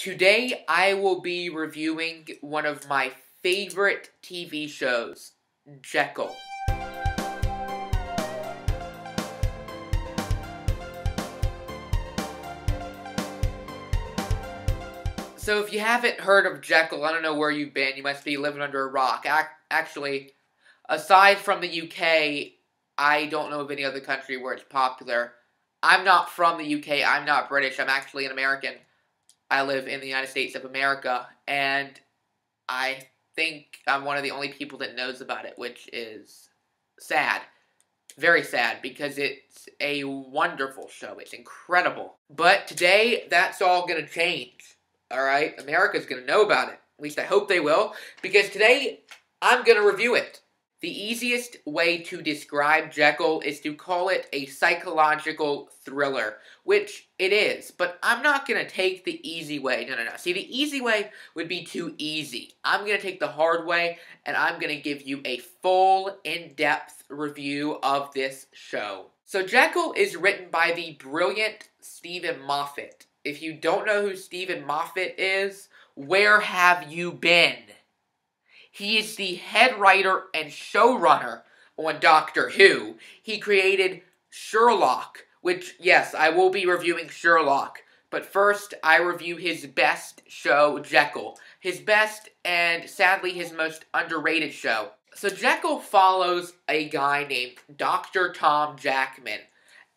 Today, I will be reviewing one of my favorite TV shows, Jekyll. So if you haven't heard of Jekyll, I don't know where you've been. You must be living under a rock. Actually, aside from the UK, I don't know of any other country where it's popular. I'm not from the UK. I'm not British. I'm actually an American. I live in the United States of America, and I think I'm one of the only people that knows about it, which is sad. Very sad, because it's a wonderful show. It's incredible. But today, that's all going to change. Alright? America's going to know about it. At least I hope they will, because today, I'm going to review it. The easiest way to describe Jekyll is to call it a psychological thriller, which it is, but I'm not going to take the easy way. No. See, the easy way would be too easy. I'm going to take the hard way, and I'm going to give you a full, in-depth review of this show. So Jekyll is written by the brilliant Stephen Moffat. If you don't know who Stephen Moffat is, where have you been? He is the head writer and showrunner on Doctor Who. He created Sherlock, which, yes, I will be reviewing Sherlock. But first, I review his best show, Jekyll. His best and, sadly, his most underrated show. So Jekyll follows a guy named Dr. Tom Jackman.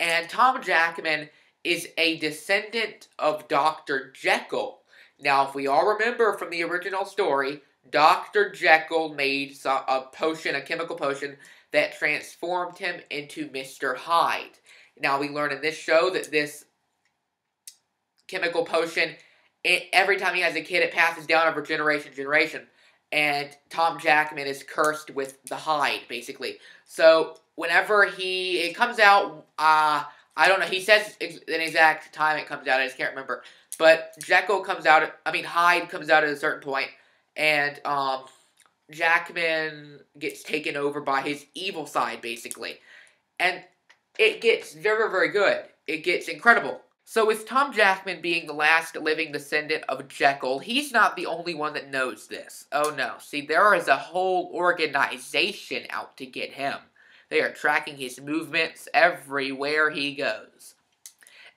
And Tom Jackman is a descendant of Dr. Jekyll. Now, if we all remember from the original story, Dr. Jekyll made a chemical potion that transformed him into Mr. Hyde. Now, we learn in this show that this chemical potion, every time he has a kid, it passes down over generation to generation. And Tom Jackman is cursed with the Hyde, basically. So, whenever it comes out, I don't know, he says an exact time it comes out, I just can't remember. But Hyde comes out at a certain point. And, Jackman gets taken over by his evil side, basically. And it gets very, very good. It gets incredible. So with Tom Jackman being the last living descendant of Jekyll, he's not the only one that knows this. Oh no. See, there is a whole organization out to get him. They are tracking his movements everywhere he goes.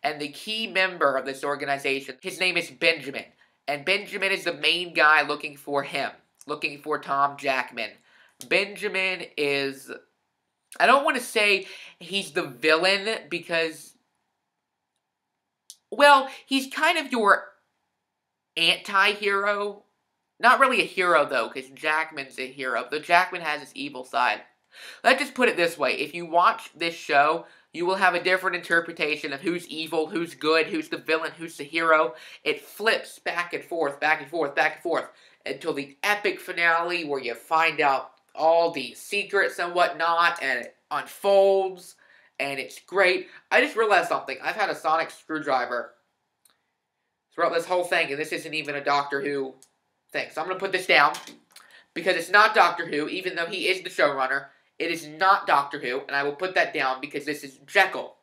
And the key member of this organization, his name is Benjamin. And Benjamin is the main guy looking for him. Looking for Tom Jackman. Benjamin is... I don't want to say he's the villain because... Well, he's kind of your anti-hero. Not really a hero, though, because Jackman's a hero. Though Jackman has his evil side. Let's just put it this way. If you watch this show, you will have a different interpretation of who's evil, who's good, who's the villain, who's the hero. It flips back and forth, back and forth, back and forth, until the epic finale where you find out all the secrets and whatnot, and it unfolds, and it's great. I just realized something. I've had a sonic screwdriver throughout this whole thing, and this isn't even a Doctor Who thing. So I'm going to put this down, because it's not Doctor Who, even though he is the showrunner. It is not Doctor Who, and I will put that down because this is Jekyll.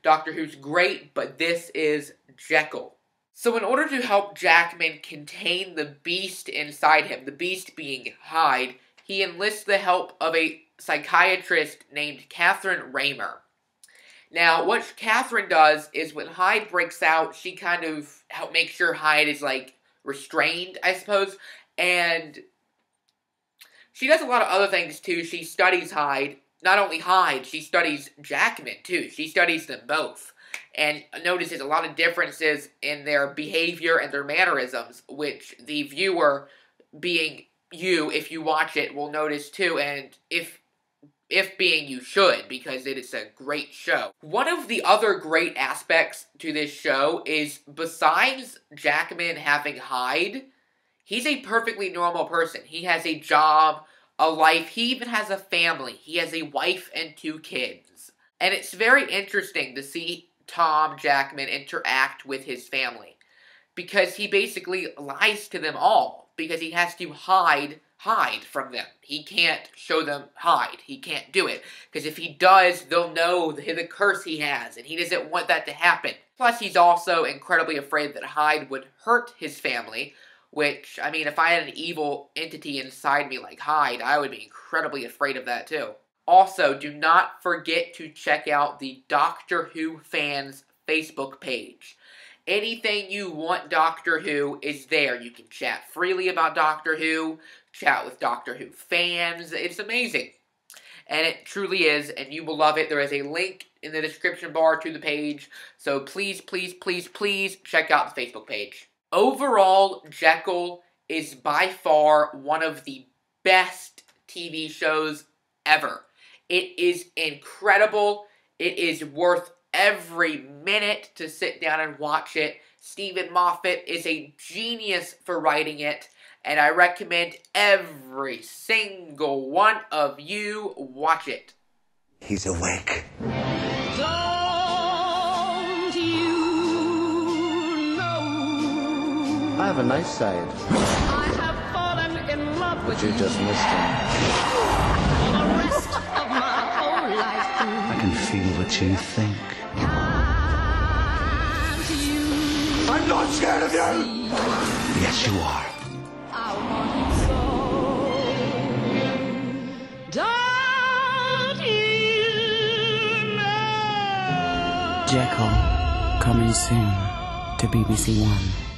Doctor Who's great, but this is Jekyll. So in order to help Jackman contain the beast inside him, the beast being Hyde, he enlists the help of a psychiatrist named Catherine Raymer. Now, what Catherine does is when Hyde breaks out, she kind of helps make sure Hyde is, restrained, I suppose, and... she does a lot of other things, too. She studies Hyde. Not only Hyde, she studies Jackman, too. She studies them both. And notices a lot of differences in their behavior and their mannerisms, which the viewer, being you, if you watch it, will notice, too. And if being you should, because it is a great show. One of the other great aspects to this show is, besides Jackman having Hyde, he's a perfectly normal person. He has a job, a life. He even has a family. He has a wife and 2 kids. And it's very interesting to see Tom Jackman interact with his family. Because he basically lies to them all. Because he has to hide from them. He can't show them Hyde. He can't do it. Because if he does, they'll know the curse he has. And he doesn't want that to happen. Plus, he's also incredibly afraid that Hyde would hurt his family, which, I mean, if I had an evil entity inside me like Hyde, I would be incredibly afraid of that too. Also, do not forget to check out the Doctor Who fans Facebook page. Anything you want Doctor Who is there. You can chat freely about Doctor Who, chat with Doctor Who fans. It's amazing. And it truly is, and you will love it. There is a link in the description bar to the page, so please, please, please, please check out the Facebook page. Overall, Jekyll is by far one of the best TV shows ever. It is incredible. It is worth every minute to sit down and watch it. Stephen Moffat is a genius for writing it, and I recommend every single one of you watch it. He's awake. Don't you know? I have a nice side. I have fallen in love with But you just missed him. for the rest of my whole life through. I can feel what you think. Can't you I'm not scared of you! Yes, you are. I want so. Don't you know? Jekyll, coming soon to BBC One.